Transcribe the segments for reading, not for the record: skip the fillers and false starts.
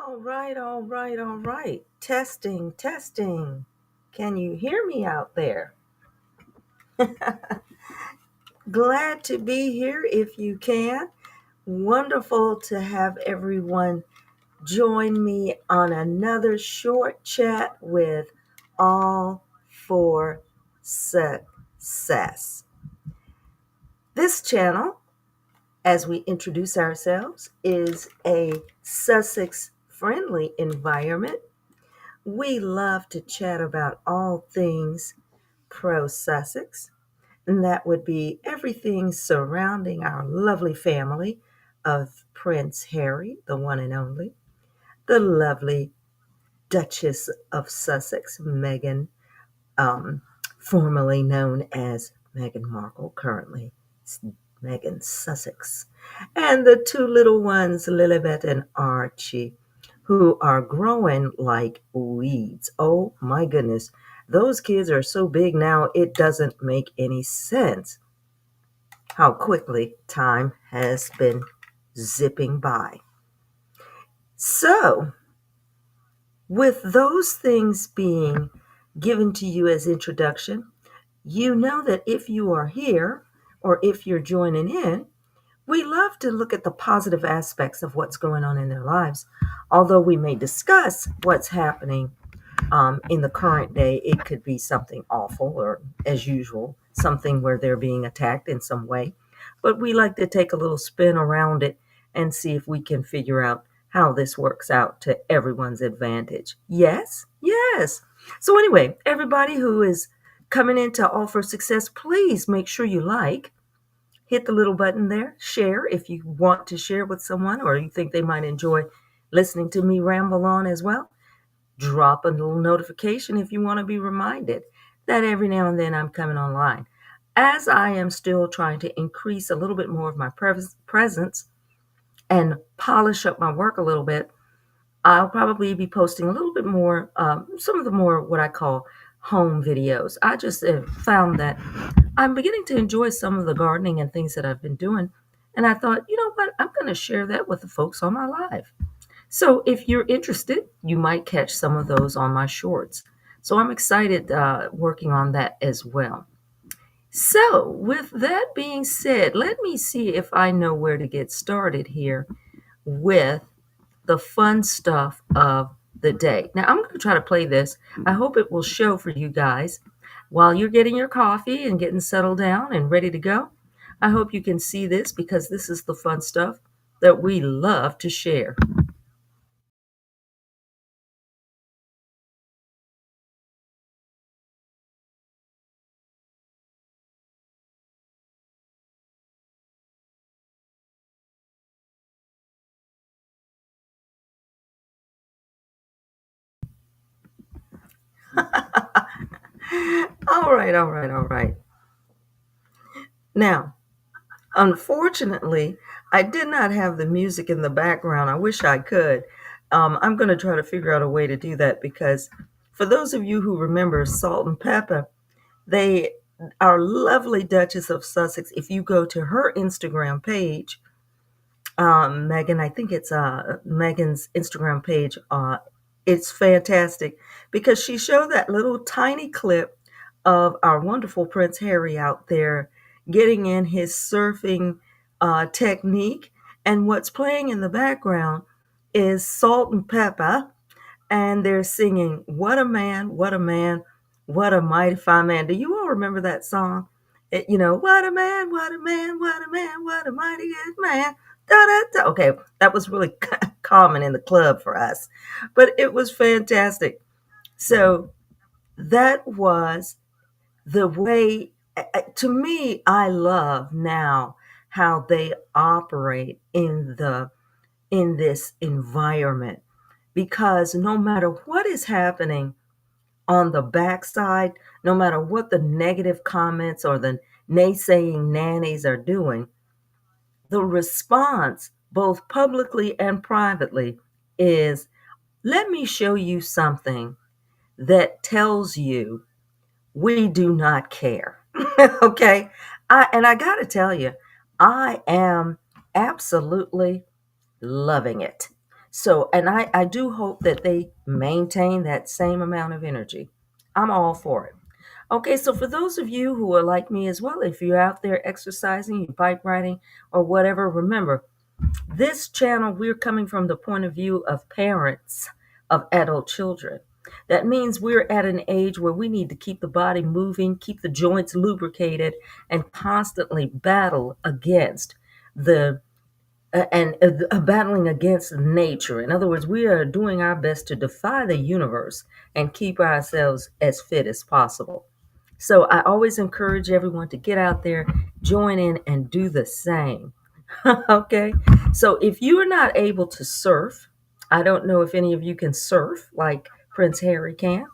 All right. Testing, testing. Can you hear me out there? Glad to be here if you can. Wonderful to have everyone join me on another short chat with All for Success. This channel, as we introduce ourselves, is a Sussex friendly environment. We love to chat about all things pro Sussex, and that would be everything surrounding our lovely family of Prince Harry, the one and only, the lovely Duchess of Sussex, Meghan, um, formerly known as Meghan Markle, currently it's Meghan Sussex, and the two little ones, Lilibet and Archie, who are growing like weeds. Oh my goodness, those kids are so big now, it doesn't make any sense how quickly time has been zipping by. So, with those things being given to you as introduction, you know that if you are here or if you're joining in, we love to look at the positive aspects of what's going on in their lives. Although we may discuss what's happening in the current day, it could be something awful or, as usual, something where they're being attacked in some way. But we like to take a little spin around it and see if we can figure out how this works out to everyone's advantage. Yes? Yes. So, anyway, everybody who is coming in to All for Success, please make sure you hit the little button there, share if you want to share with someone or you think they might enjoy listening to me ramble on as well. Drop a little notification if you want to be reminded that every now and then I'm coming online. As I am still trying to increase a little bit more of my presence and polish up my work a little bit, I'll probably be posting a little bit more, some of the more what I call home videos. I just found that I'm beginning to enjoy some of the gardening and things that I've been doing. And I thought, you know what? I'm going to share that with the folks on my live. So if you're interested, you might catch some of those on my shorts. So I'm excited working on that as well. So with that being said, let me see if I know where to get started here with the fun stuff of the day. Now I'm going to try to play this. I hope it will show for you guys while you're getting your coffee and getting settled down and ready to go. I hope you can see this because this is the fun stuff that we love to share. All right. Now, unfortunately, I did not have the music in the background. I wish I could. I'm going to try to figure out a way to do that because for those of you who remember Salt and Pepper, they, our lovely Duchess of Sussex, if you go to her Instagram page, Meghan, I think it's Meghan's Instagram page, it's fantastic because she showed that little tiny clip of our wonderful Prince Harry out there getting in his surfing technique. And what's playing in the background is Salt and Pepper, and they're singing, "What a man, what a man, what a mighty fine man." Do you all remember that song? What a man, what a man, what a man, what a mighty good man. Da, da, da. Okay, that was really common in the club for us, but it was fantastic. So that was the way, to me, I love now how they operate in this environment because no matter what is happening on the backside, no matter what the negative comments or the naysaying nannies are doing, the response, both publicly and privately, is let me show you something that tells you we do not care. Okay? And I got to tell you, I am absolutely loving it So, and I do hope that they maintain that same amount of energy. I'm all for it. Okay, so for those of you who are like me as well, if you're out there exercising, you bike riding, or whatever, remember, this channel, we're coming from the point of view of parents of adult children. That means we're at an age where we need to keep the body moving, keep the joints lubricated, and constantly battle against the battling against nature. In other words, we are doing our best to defy the universe and keep ourselves as fit as possible. So I always encourage everyone to get out there, join in, and do the same. Okay. So if you are not able to surf, I don't know if any of you can surf like Prince Harry can,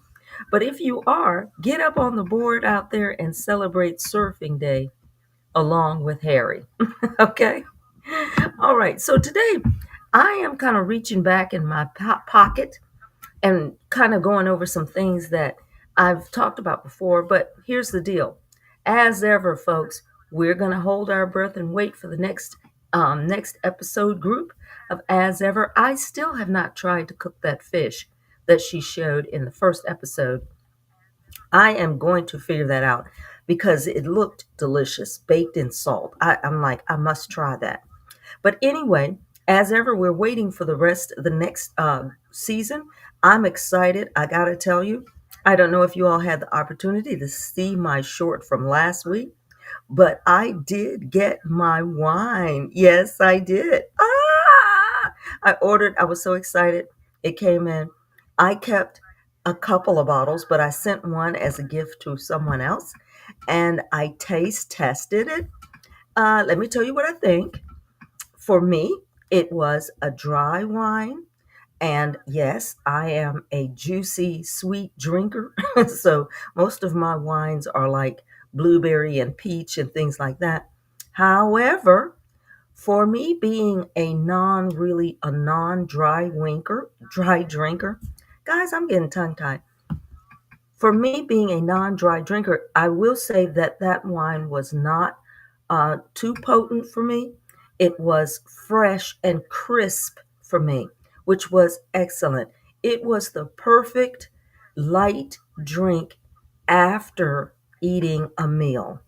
but if you are, get up on the board out there and celebrate Surfing Day along with Harry. Okay. All right. So today I am kind of reaching back in my pocket and kind of going over some things that I've talked about before. But here's the deal. As ever, folks, we're going to hold our breath and wait for the next episode group of As Ever. I still have not tried to cook that fish that she showed in the first episode. I am going to figure that out because it looked delicious, baked in salt. I'm like, I must try that. But anyway, as ever, we're waiting for the rest of the next season. I'm excited. I got to tell you, I don't know if you all had the opportunity to see my short from last week, but I did get my wine. Yes, I did. I was so excited. It came in. I kept a couple of bottles, but I sent one as a gift to someone else, and I taste tested it. Let me tell you what I think. For me, it was a dry wine. And yes, I am a juicy, sweet drinker. So most of my wines are like blueberry and peach and things like that. However, for me being a dry drinker, guys, I'm getting tongue tied. For me being a non-dry drinker, I will say that that wine was not too potent for me. It was fresh and crisp for me, which was excellent. It was the perfect light drink after eating a meal.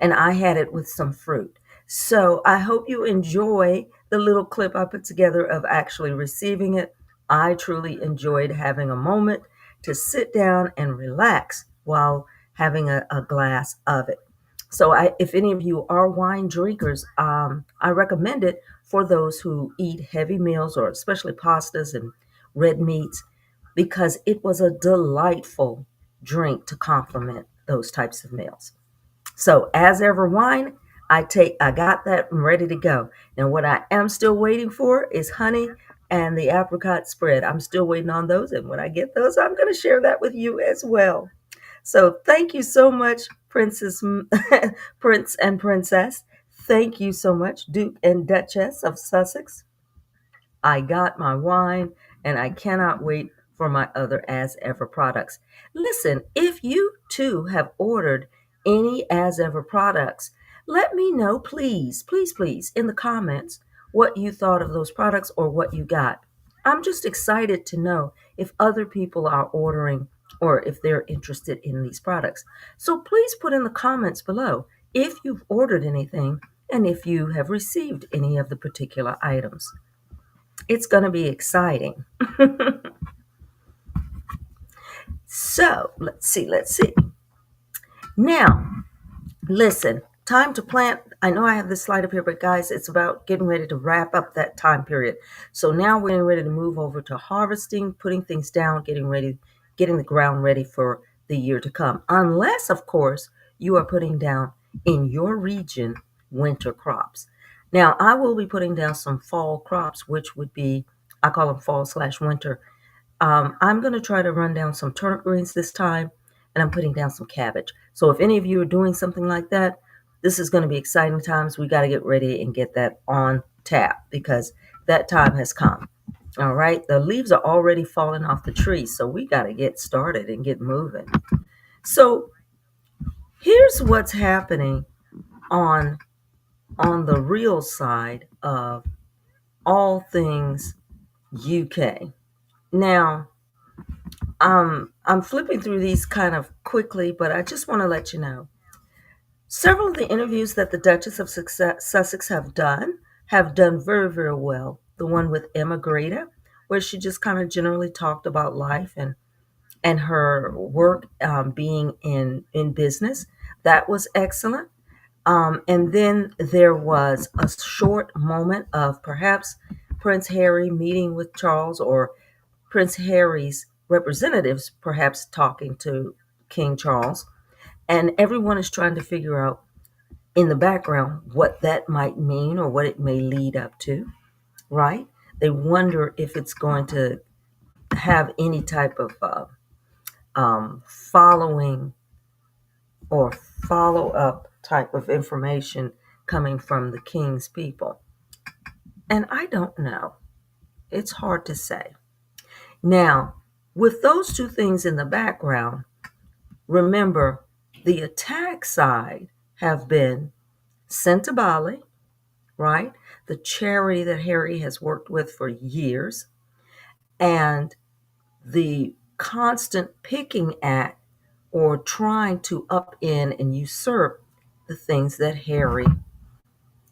And I had it with some fruit. So I hope you enjoy the little clip I put together of actually receiving it. I truly enjoyed having a moment to sit down and relax while having a glass of it. So, if any of you are wine drinkers, I recommend it for those who eat heavy meals or especially pastas and red meats because it was a delightful drink to complement those types of meals. So, as ever, wine, I got that ready to go. Now, what I am still waiting for is honey and the apricot spread. I'm still waiting on those, and when I get those, I'm going to share that with you as well. So thank you so much, Prince and Princess. Thank you so much, Duke and Duchess of Sussex. I got my wine and I cannot wait for my other As Ever products. Listen, if you too have ordered any As Ever products, let me know, please, please, please, in the comments what you thought of those products or what you got. I'm just excited to know if other people are ordering or if they're interested in these products. So please put in the comments below if you've ordered anything and if you have received any of the particular items. It's going to be exciting. So let's see. Now, listen, time to plant. I know I have this slide up here, but guys, it's about getting ready to wrap up that time period. So now we're getting ready to move over to harvesting, putting things down, getting the ground ready for the year to come. Unless, of course, you are putting down in your region winter crops. Now, I will be putting down some fall crops, which would be, I call them fall/winter. I'm going to try to run down some turnip greens this time, and I'm putting down some cabbage. So if any of you are doing something like that, this is going to be exciting times. We got to get ready and get that on tap because that time has come. All right. The leaves are already falling off the trees, so we got to get started and get moving. So here's what's happening on the real side of all things UK. Now, I'm flipping through these kind of quickly, but I just want to let you know several of the interviews that the Duchess of Sussex have done very, very well. The one with Emma Greta, where she just kind of generally talked about life and her work being in business. That was excellent. And then there was a short moment of perhaps Prince Harry meeting with Charles, or Prince Harry's representatives perhaps talking to King Charles. And everyone is trying to figure out in the background what that might mean or what it may lead up to, right? They wonder if it's going to have any type of following or follow up type of information coming from the king's people. And I don't know. It's hard to say. Now, with those two things in the background, remember the attack side have been Sentabali, right? The charity that Harry has worked with for years, and the constant picking at or trying to upend and usurp the things that Harry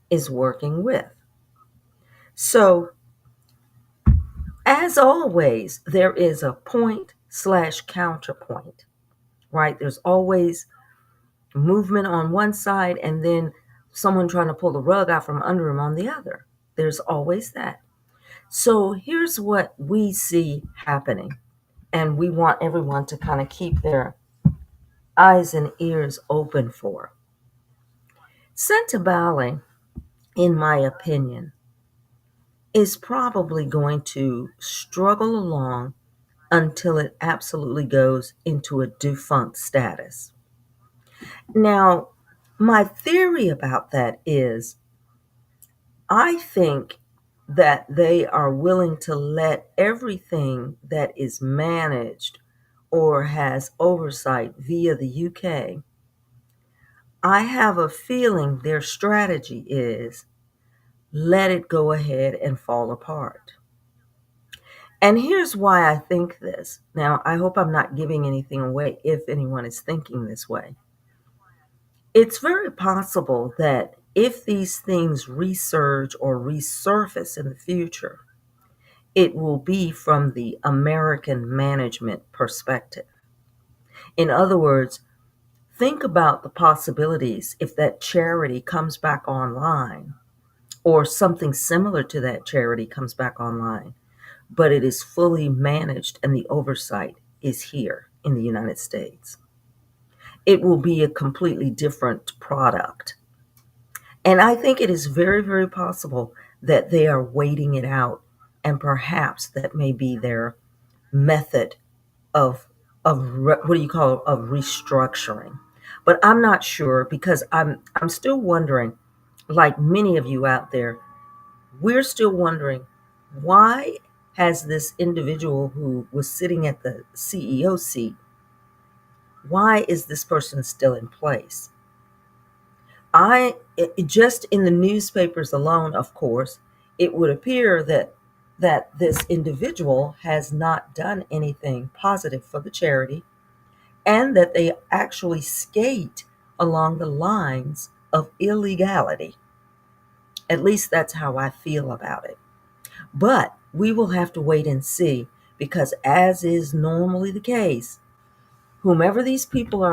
is working with. So, as always, there is a point/counterpoint, right? There's always movement on one side and then someone trying to pull the rug out from under him on the other. There's always that. So here's what we see happening, and we want everyone to kind of keep their eyes and ears open for. Sentabali, in my opinion, is probably going to struggle along until it absolutely goes into a defunct status. Now, my theory about that is I think that they are willing to let everything that is managed or has oversight via the UK. I have a feeling their strategy is let it go ahead and fall apart. And here's why I think this. Now, I hope I'm not giving anything away if anyone is thinking this way. It's very possible that if these things resurge or resurface in the future, it will be from the American management perspective. In other words, think about the possibilities if that charity comes back online or something similar to that charity comes back online, but it is fully managed and the oversight is here in the United States. It will be a completely different product. And I think it is very, very possible that they are waiting it out, and perhaps that may be their method of restructuring. But I'm not sure, because I'm still wondering, like many of you out there, we're still wondering, why has this individual who was sitting at the CEO seat, why is this person still in place? Just in the newspapers alone, of course, it would appear that this individual has not done anything positive for the charity, and that they actually skate along the lines of illegality. At least that's how I feel about it. But we will have to wait and see, because as is normally the case, whomever these people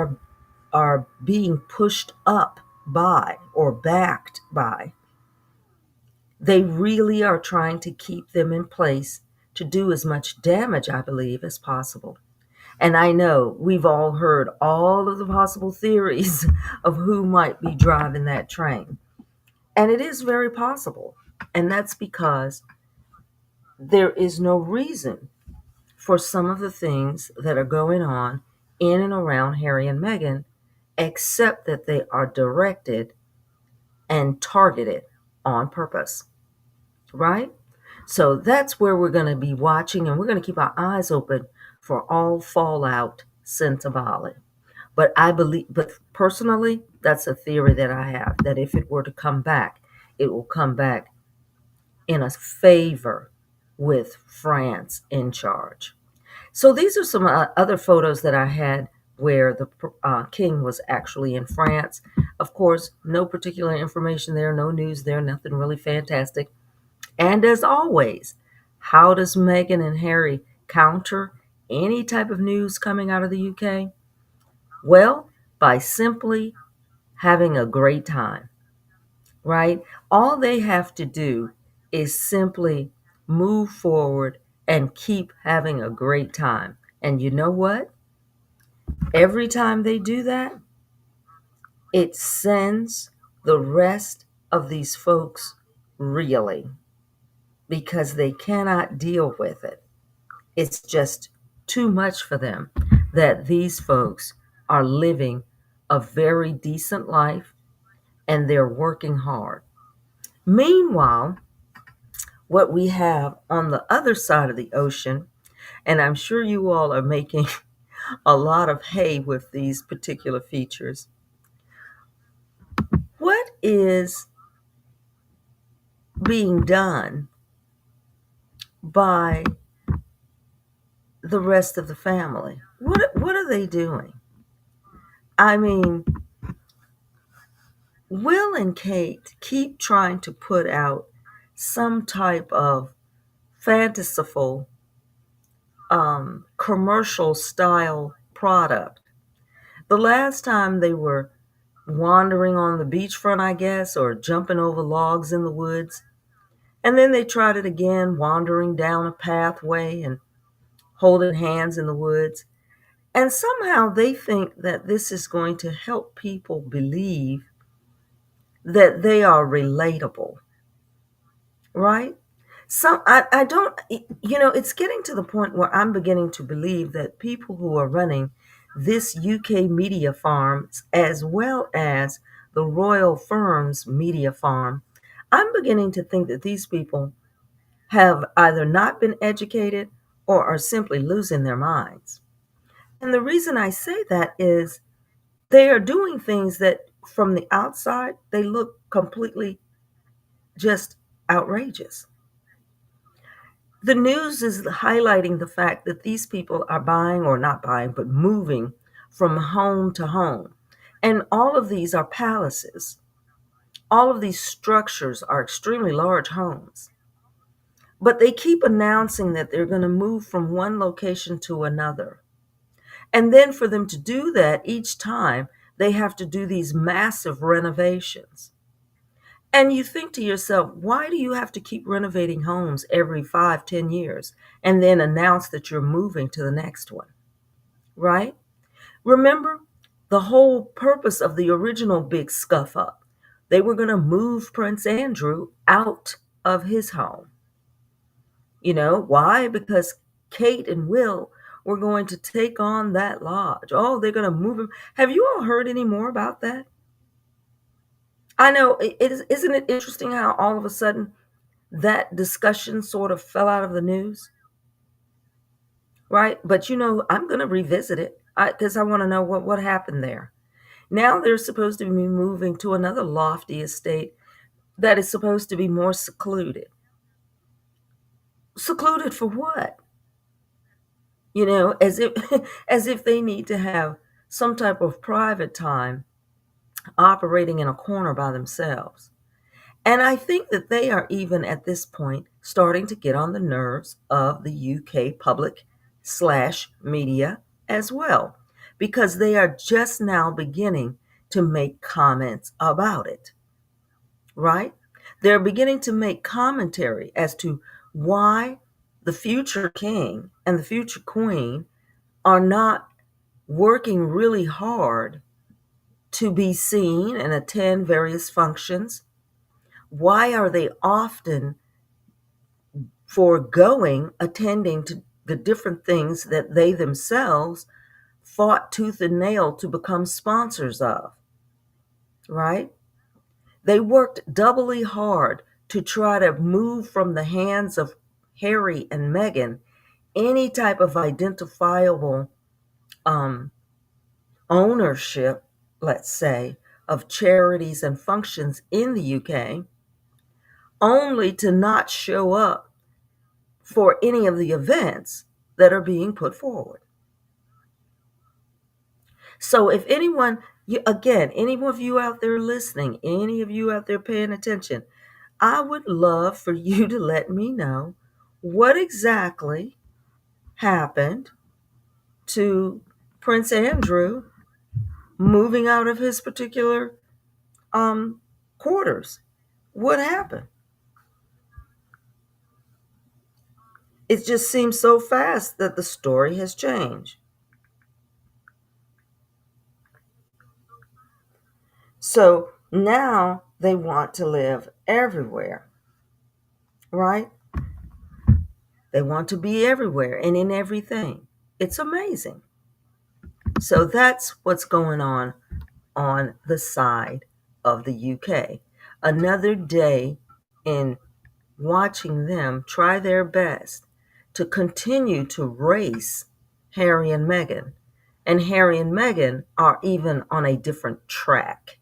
are being pushed up by or backed by, they really are trying to keep them in place to do as much damage, I believe, as possible. And I know we've all heard all of the possible theories of who might be driving that train. And it is very possible. And that's because there is no reason for some of the things that are going on in and around Harry and Meghan, except that they are directed and targeted on purpose, right? So that's where we're going to be watching, and we're going to keep our eyes open for all fallout Sentabali. But personally, that's a theory that I have, that if it were to come back, it will come back in a favor with France in charge. So these are some other photos that I had where the king was actually in France. Of course, no particular information there, no news there, nothing really fantastic. And as always, how does Meghan and Harry counter any type of news coming out of the UK? Well, by simply having a great time, right? All they have to do is simply move forward and keep having a great time. And you know what? Every time they do that, it sends the rest of these folks reeling because they cannot deal with it. It's just too much for them that these folks are living a very decent life and they're working hard. Meanwhile, what we have on the other side of the ocean, and I'm sure you all are making a lot of hay with these particular features. What is being done by the rest of the family? What are they doing? I mean, Will and Kate keep trying to put out some type of fanciful commercial style product. The last time they were wandering on the beachfront, I guess, or jumping over logs in the woods. And then they tried it again, wandering down a pathway and holding hands in the woods. And somehow they think that this is going to help people believe that they are relatable, right? I don't, it's getting to the point where I'm beginning to believe that people who are running this UK media farms, as well as the royal firm's media farm, I'm beginning to think that these people have either not been educated or are simply losing their minds. And the reason I say that is they are doing things that from the outside, they look completely just outrageous. The news is highlighting the fact that these people are buying, or not buying, but moving from home to home. And all of these are palaces. All of these structures are extremely large homes. But they keep announcing that they're going to move from one location to another. And then for them to do that each time, they have to do these massive renovations. And you think to yourself, why do you have to keep renovating homes every 5-10 years and then announce that you're moving to the next one, right? Remember the whole purpose of the original big scuff up. They were going to move Prince Andrew out of his home. You know, why? Because Kate and Will were going to take on that lodge. Oh, they're going to move him. Have you all heard any more about that? I know, isn't it interesting how all of a sudden that discussion sort of fell out of the news, right? But I'm going to revisit it because I want to know what happened there. Now they're supposed to be moving to another lofty estate that is supposed to be more secluded. Secluded for what? As if as if they need to have some type of private time operating in a corner by themselves. And I think that they are even at this point starting to get on the nerves of the UK public/media as well, because they are just now beginning to make comments about it, right? They're beginning to make commentary as to why the future king and the future queen are not working really hard to be seen and attend various functions. Why are they often foregoing attending to the different things that they themselves fought tooth and nail to become sponsors of, right? They worked doubly hard to try to move from the hands of Harry and Meghan any type of identifiable ownership, let's say, of charities and functions in the UK, only to not show up for any of the events that are being put forward. So if anyone, again, any of you out there listening, any of you out there paying attention, I would love for you to let me know what exactly happened to Prince Andrew moving out of his particular quarters. What happened? It just seems so fast that the story has changed. So now they want to live everywhere, right? They want to be everywhere and in everything. It's amazing. So that's what's going on the side of the UK. Another day in watching them try their best to continue to race Harry and Meghan. And Harry and Meghan are even on a different track.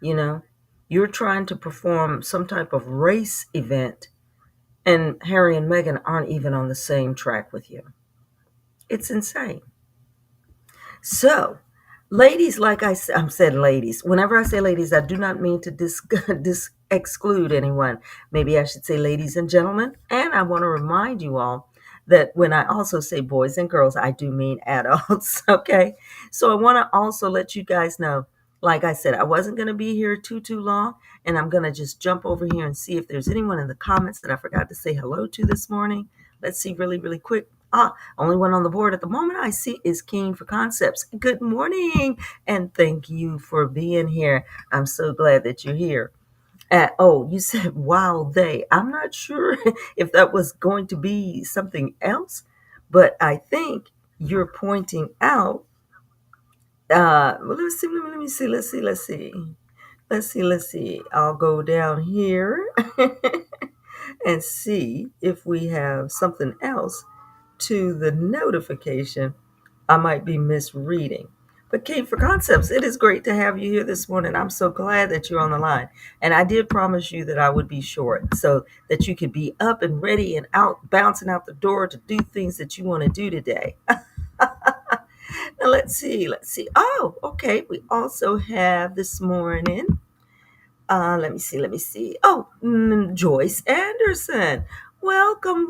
You know, you're trying to perform some type of race event, and Harry and Meghan aren't even on the same track with you. It's insane. So, ladies, like I'm said ladies. Whenever I say ladies, I do not mean to exclude anyone. Maybe I should say ladies and gentlemen. And I want to remind you all that when I also say boys and girls, I do mean adults. Okay. So I want to also let you guys know, like I said, I wasn't going to be here too long. And I'm going to just jump over here and see if there's anyone in the comments that I forgot to say hello to this morning. Let's see really quick. Only one on the board at the moment I see is Keen for Concepts. Good morning, and thank you for being here. I'm so glad that you're here. You said, wow, they. I'm not sure if that was going to be something else, but I think you're pointing out. Let's see. I'll go down here and see if we have something else to the notification I might be misreading. But Kate for Concepts, it is great to have you here this morning. I'm so glad that you're on the line. And I did promise you that I would be short so that you could be up and ready and out, bouncing out the door to do things that you want to do today. Now let's see. Oh, okay. We also have this morning. Let me see. Oh, Joyce Anderson. Welcome.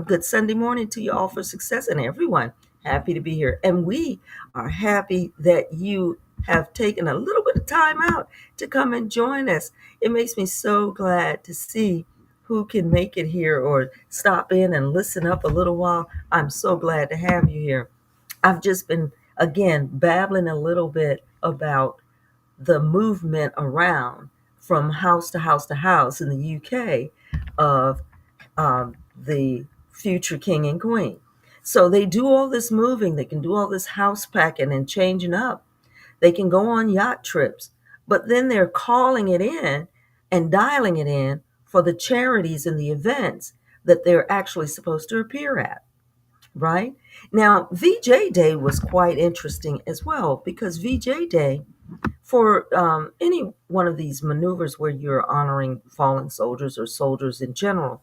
Good Sunday morning to you all for success and everyone. Happy to be here. And we are happy that you have taken a little bit of time out to come and join us. It makes me so glad to see who can make it here or stop in and listen up a little while. I'm so glad to have you here. I've just been, again, babbling a little bit about the movement around from house to house to house in the UK of the future king and queen. So they do all this moving, they can do all this house packing and changing up. They can go on yacht trips, but then they're calling it in and dialing it in for the charities and the events that they're actually supposed to appear at, right? Now, VJ Day was quite interesting as well because VJ Day, for any one of these maneuvers where you're honoring fallen soldiers or soldiers in general,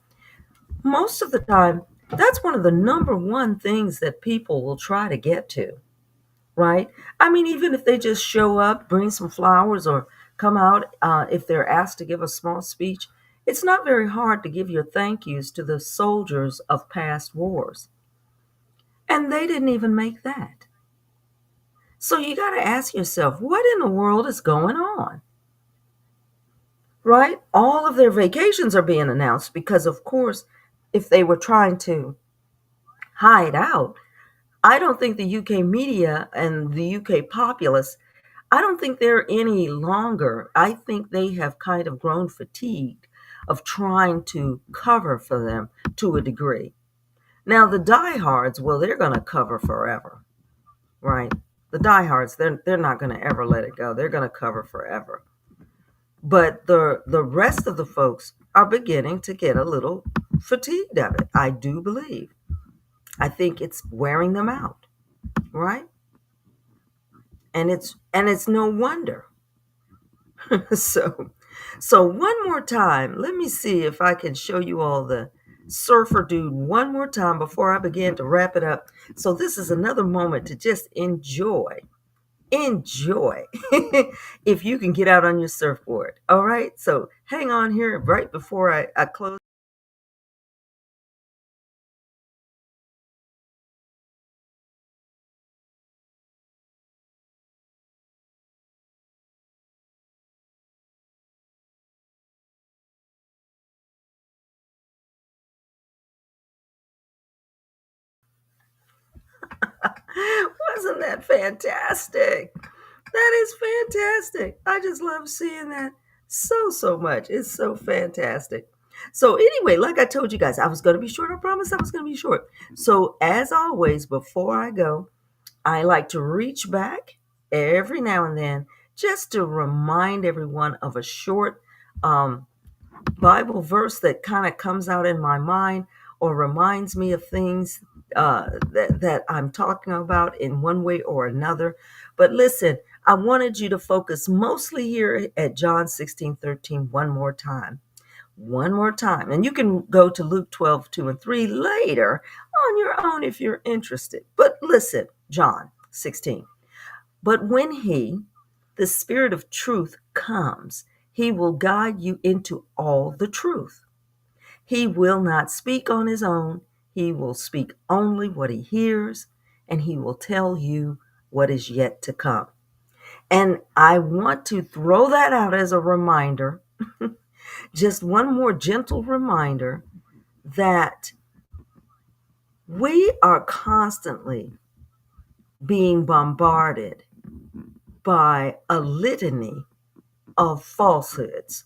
most of the time, that's one of the number one things that people will try to get to, right? I mean, even if they just show up, bring some flowers, or come out, if they're asked to give a small speech, it's not very hard to give your thank yous to the soldiers of past wars. And they didn't even make that. So you got to ask yourself, what in the world is going on? Right? All of their vacations are being announced because, of course, if they were trying to hide out, I don't think the UK media and the UK populace, I don't think they're any longer. I think they have kind of grown fatigued of trying to cover for them to a degree. Now, the diehards, well, they're going to cover forever, right? The diehards, they're not going to ever let it go. They're going to cover forever. But the rest of the folks are beginning to get a little fatigued of it, I do believe. I think it's wearing them out, right? And it's no wonder. So one more time, let me see if I can show you all the surfer dude one more time before I begin to wrap it up. So this is another moment to just enjoy if you can get out on your surfboard. All right, so hang on here right before I close. Wasn't that fantastic? That is fantastic. I just love seeing that so much. It's so fantastic. So anyway, like I told you guys, I was going to be short. I promised I was going to be short. So as always, before I go, I like to reach back every now and then just to remind everyone of a short Bible verse that kind of comes out in my mind or reminds me of things that I'm talking about in one way or another. But listen, I wanted you to focus mostly here at John 16:13 one more time. One more time. And you can go to Luke 12:2 and 3 later on your own if you're interested. But listen, John 16. But when he, the Spirit of truth, comes, he will guide you into all the truth. He will not speak on his own. He will speak only what he hears, and he will tell you what is yet to come. And I want to throw that out as a reminder, just one more gentle reminder that we are constantly being bombarded by a litany of falsehoods.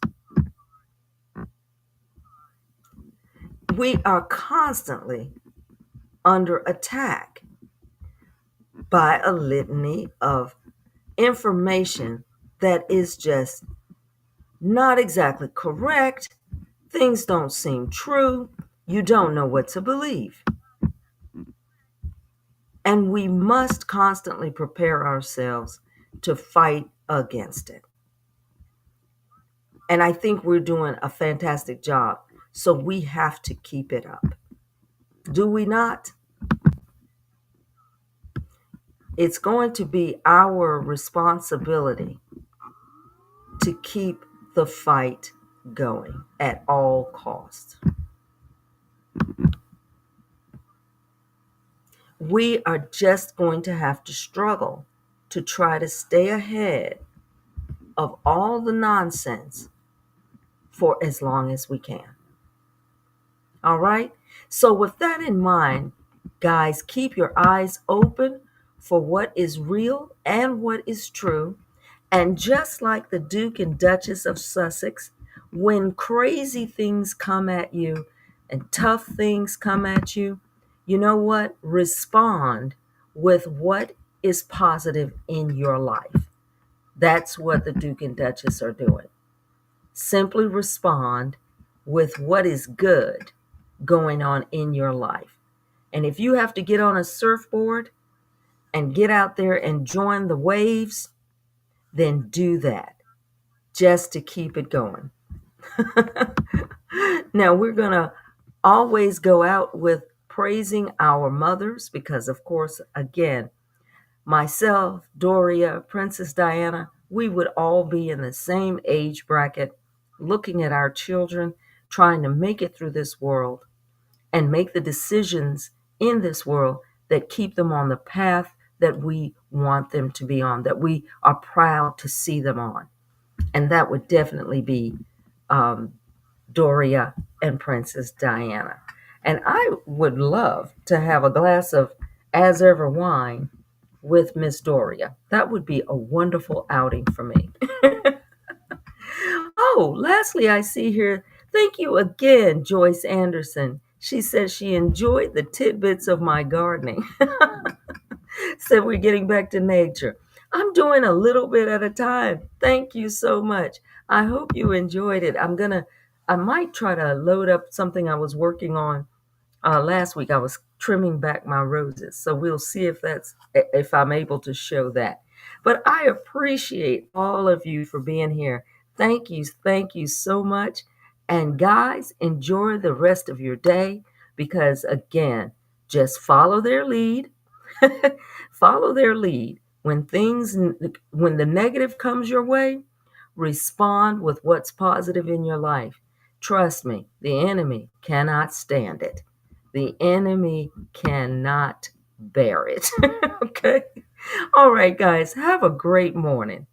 We are constantly under attack by a litany of information that is just not exactly correct. Things don't seem true. You don't know what to believe. And we must constantly prepare ourselves to fight against it. And I think we're doing a fantastic job. So we have to keep it up. Do we not? It's going to be our responsibility to keep the fight going at all costs. We are just going to have to struggle to try to stay ahead of all the nonsense for as long as we can. All right? So, with that in mind, guys, keep your eyes open for what is real and what is true. And just like the Duke and Duchess of Sussex, when crazy things come at you and tough things come at you, you know what? Respond with what is positive in your life. That's what the Duke and Duchess are doing. Simply respond with what is good going on in your life. And if you have to get on a surfboard and get out there and join the waves, then do that just to keep it going. Now, we're going to always go out with praising our mothers because, of course, again, myself, Doria, Princess Diana, we would all be in the same age bracket, looking at our children, trying to make it through this world and make the decisions in this world that keep them on the path that we want them to be on, that we are proud to see them on. And that would definitely be Doria and Princess Diana. And I would love to have a glass of asever wine with Miss Doria. That would be a wonderful outing for me. Oh, lastly, I see here, thank you again, Joyce Anderson. She says she enjoyed the tidbits of my gardening. Said we're getting back to nature. I'm doing a little bit at a time. Thank you so much. I hope you enjoyed it. I might try to load up something I was working on last week. I was trimming back my roses, so we'll see if I'm able to show that. But I appreciate all of you for being here. Thank you so much. And guys, enjoy the rest of your day because, again, just follow their lead. Follow their lead. When the negative comes your way, respond with what's positive in your life. Trust me, the enemy cannot stand it. The enemy cannot bear it. Okay? All right, guys, have a great morning.